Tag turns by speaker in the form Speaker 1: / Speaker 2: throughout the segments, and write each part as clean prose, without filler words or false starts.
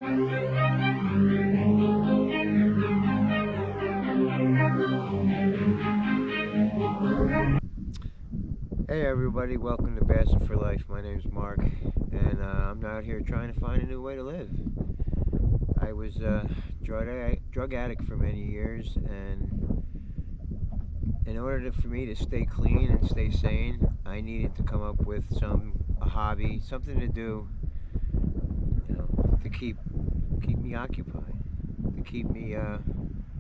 Speaker 1: Hey everybody, welcome to Bassing for Life. My name's Mark, and I'm out here trying to find a new way to live. I was a drug addict for many years, and in order for me to stay clean and stay sane, I needed to come up with a hobby, something to do, to keep me occupied, to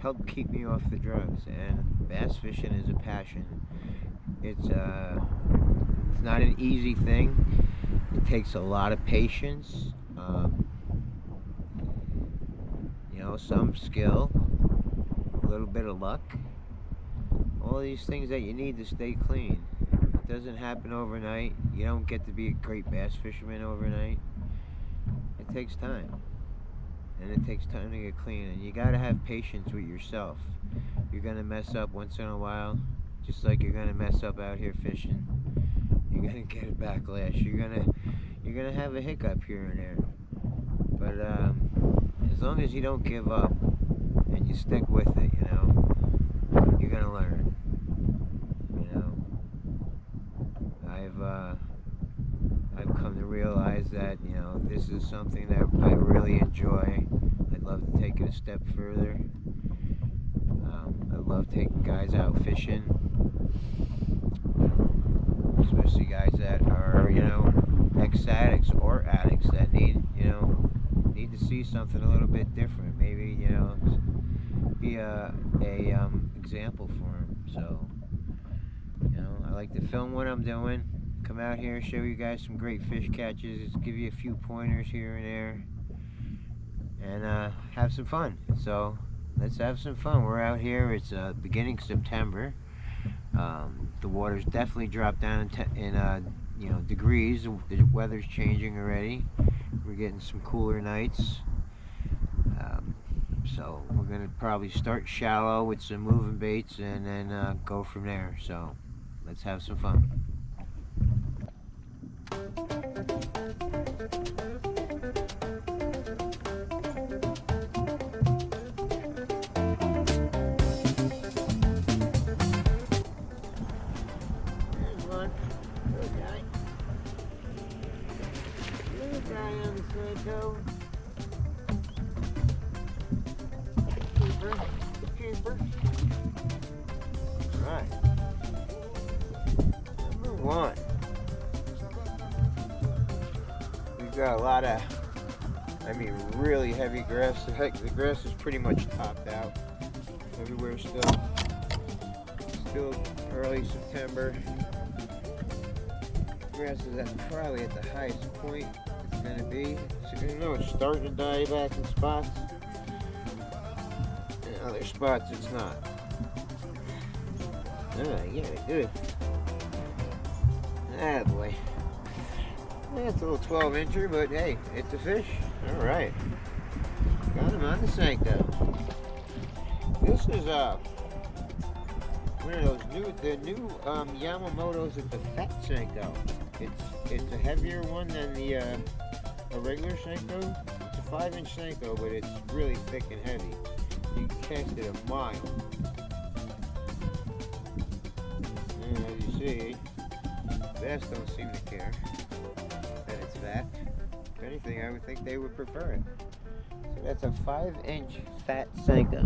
Speaker 1: help keep me off the drugs. And bass fishing is a passion. It's not an easy thing. It takes a lot of patience, some skill, a little bit of luck, all these things that you need to stay clean. It doesn't happen overnight. You don't get to be a great bass fisherman overnight. It takes time, and it takes time to get clean, and you gotta have patience with yourself. You're gonna mess up once in a while, just like you're gonna mess up out here fishing. You're gonna get a backlash. You're gonna have a hiccup here and there. But as long as you don't give up and you stick with it, you're gonna learn. I've come to realize that this is something that I really enjoy. I'd love to take it a step further. I love taking guys out fishing, especially guys that are, ex-addicts or addicts that need to see something a little bit different. Maybe, be a example for them. So, I like to film what I'm doing, come out here, show you guys some great fish catches, give you a few pointers here and there, and have some fun. So, let's have some fun. We're out here. It's beginning September. The water's definitely dropped down in degrees. The weather's changing already. We're getting some cooler nights. So we're gonna probably start shallow with some moving baits and then go from there. So let's have some fun. Senco. Keeper. Right. Number one. We've got a lot of, really heavy grass. The grass is pretty much topped out. Everywhere still early September. Grass is probably at the highest point it's going to be. So it's starting to die back in spots. In other spots it's not. Yeah, good. Ah, boy. That's a little 12-incher, but hey, it's a fish. Alright. Got him on the senco. This is one of those new Yamamoto's at the fat senco. It's a heavier one than a regular senco. It's a 5-inch senco, but it's really thick and heavy. You can cast it a mile. And as you see, bass don't seem to care that it's fat. If anything, I would think they would prefer it. So that's a 5-inch fat senko.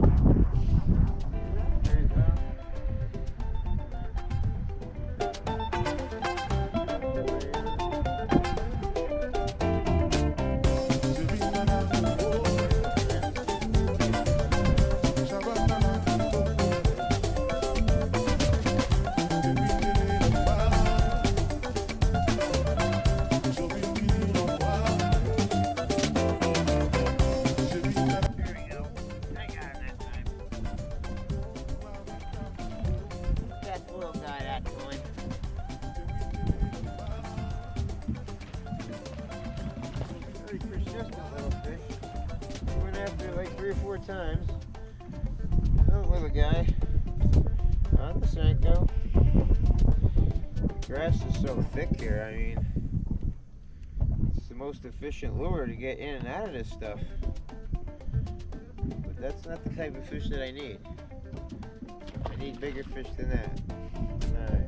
Speaker 1: Persistent little fish. We went after it like 3 or 4 times. Another little guy on the senco. The grass is so thick here. It's the most efficient lure to get in and out of this stuff. But that's not the type of fish that I need. I need bigger fish than that. Alright.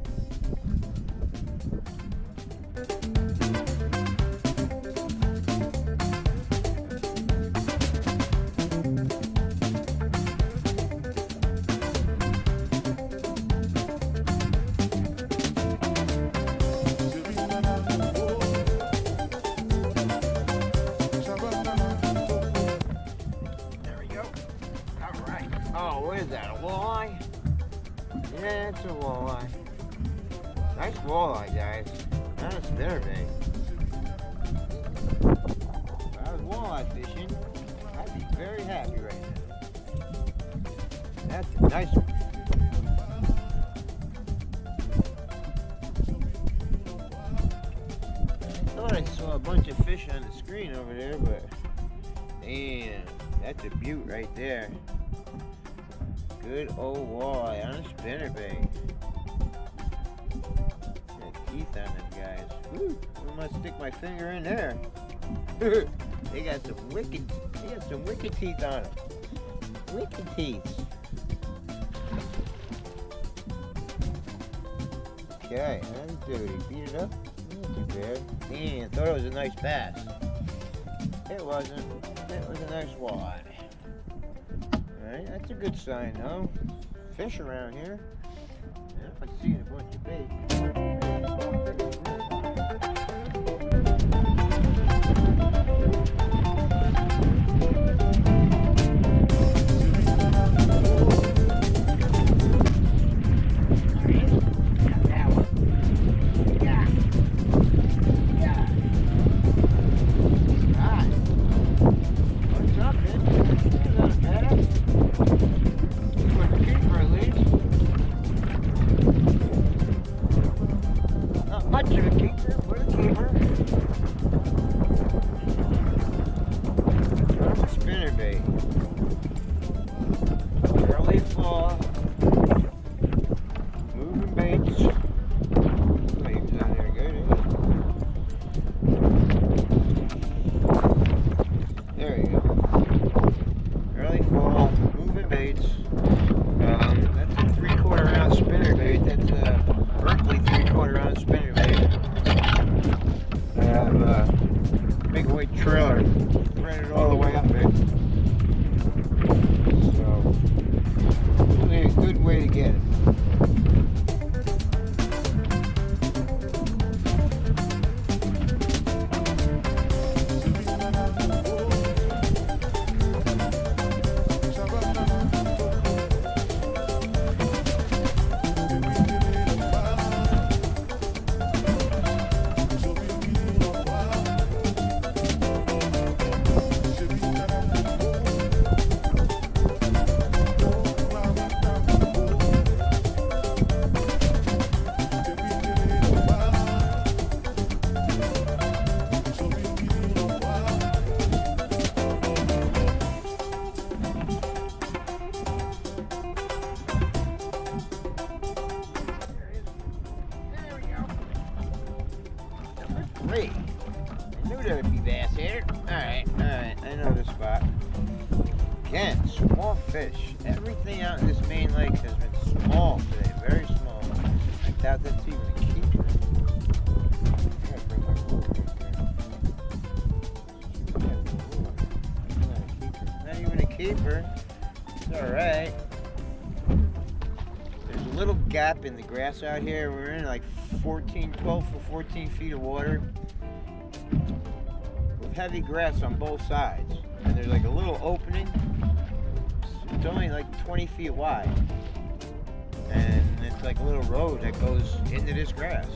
Speaker 1: Oh, what is that, a walleye? Yeah, it's a walleye. Nice walleye, guys. Not a spinnerbait. If I was walleye fishing, I'd be very happy right now. That's a nice one. I thought I saw a bunch of fish on the screen over there, but damn, that's a beaut right there. Good old walleye on a spinnerbait. Got teeth on them guys. Woo, I must stick my finger in there. They got some wicked teeth on them. Wicked teeth. Okay, that's dirty. Beat it up. Not too bad. Man, I thought it was a nice bass. It wasn't. It was a nice walleye. Alright, that's a good sign though. Fish around here. Yeah, I see a bunch of bait. Trailer, ran it all the way up there. So, really a good way to get it. Great. I knew there'd be bass here. Alright, I know the spot. Again, small fish. Everything out in this main lake has been small today, very small. I doubt that's even a keeper. I gotta bring my boat right there. Not even a keeper. It's alright. There's a little gap in the grass out here. We're in like 12 or 14 feet of water with heavy grass on both sides, and there's like a little opening. It's only like 20 feet wide, and it's like a little road that goes into this grass.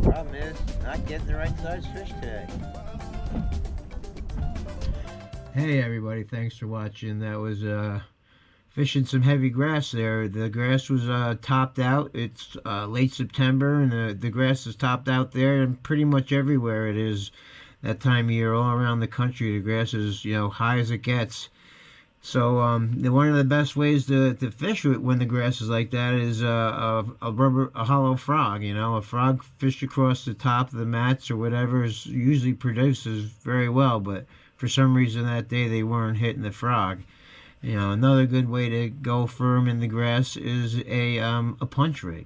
Speaker 1: Problem is not getting the right size fish today. Hey everybody, thanks for watching. That was fishing some heavy grass there. The grass was topped out. It's late September, and the grass is topped out there, and pretty much everywhere it is that time of year. All around the country, the grass is, you know, high as it gets. So one of the best ways to fish when the grass is like that is a hollow frog. You know, a frog fished across the top of the mats or whatever is usually produces very well, but for some reason that day they weren't hitting the frog. You know, another good way to go firm in the grass is a punch rig.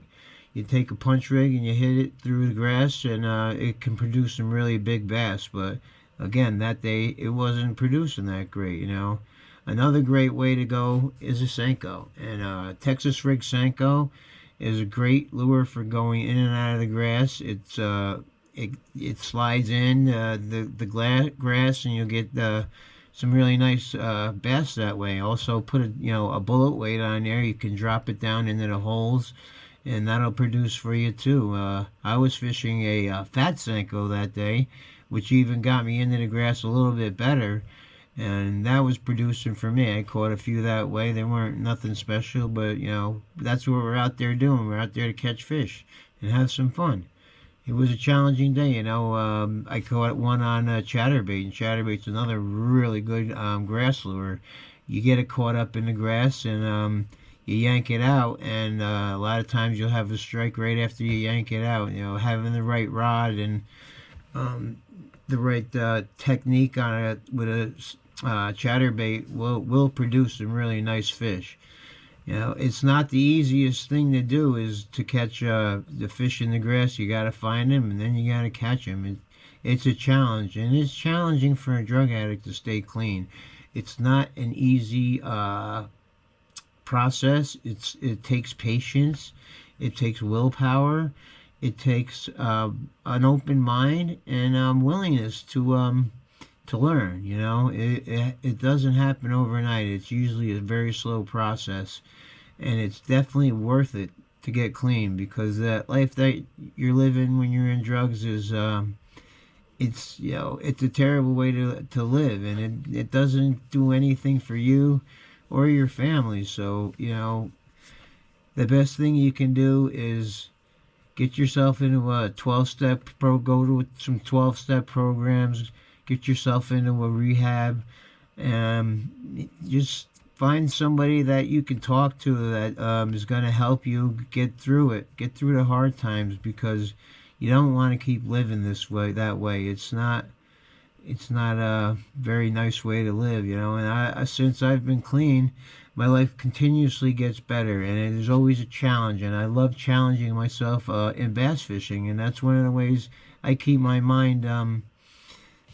Speaker 1: You take a punch rig and you hit it through the grass, and it can produce some really big bass. But again, that day it wasn't producing that great. You know, another great way to go is a senco, and Texas rig senko is a great lure for going in and out of the grass. It slides in the grass, and you'll get some really nice bass that way. Also, put a bullet weight on there. You can drop it down into the holes, and that'll produce for you too. I was fishing a fat senko that day, which even got me into the grass a little bit better, and that was producing for me. I caught a few that way. They weren't nothing special, but that's what we're out there doing. We're out there to catch fish and have some fun. It was a challenging day. I caught one on chatterbait, and chatterbait's another really good grass lure. You get it caught up in the grass, and you yank it out, and a lot of times you'll have a strike right after you yank it out. Having the right rod and the right technique on it with a chatterbait will produce some really nice fish. It's not the easiest thing to do is to catch the fish in the grass. You got to find them, and then you got to catch them. It's a challenge, and it's challenging for a drug addict to stay clean. It's not an easy process. It takes patience. It takes willpower. It takes an open mind and willingness to learn. It doesn't happen overnight. It's usually a very slow process, and it's definitely worth it to get clean, because that life that you're living when you're in drugs is it's a terrible way to live, and it doesn't do anything for you or your family. So the best thing you can do is get yourself into a 12-step go to some 12-step programs. Get yourself into a rehab, and just find somebody that you can talk to that is going to help you get through it, get through the hard times, because you don't want to keep living that way. It's not a very nice way to live, and since I've been clean, my life continuously gets better, and there's always a challenge, and I love challenging myself in bass fishing, and that's one of the ways I keep my mind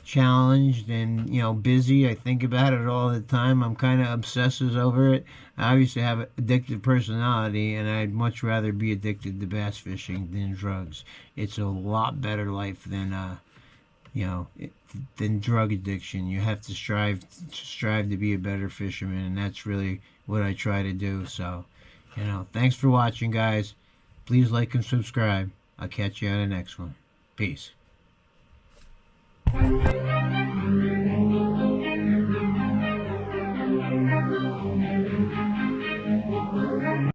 Speaker 1: challenged and busy. I think about it all the time. I'm kind of obsessive over it. I obviously have an addictive personality, and I'd much rather be addicted to bass fishing than drugs. It's a lot better life than drug addiction. You have to strive to be a better fisherman, and that's really what I try to do. So thanks for watching, guys. Please like and subscribe. I'll catch you on the next one. Peace.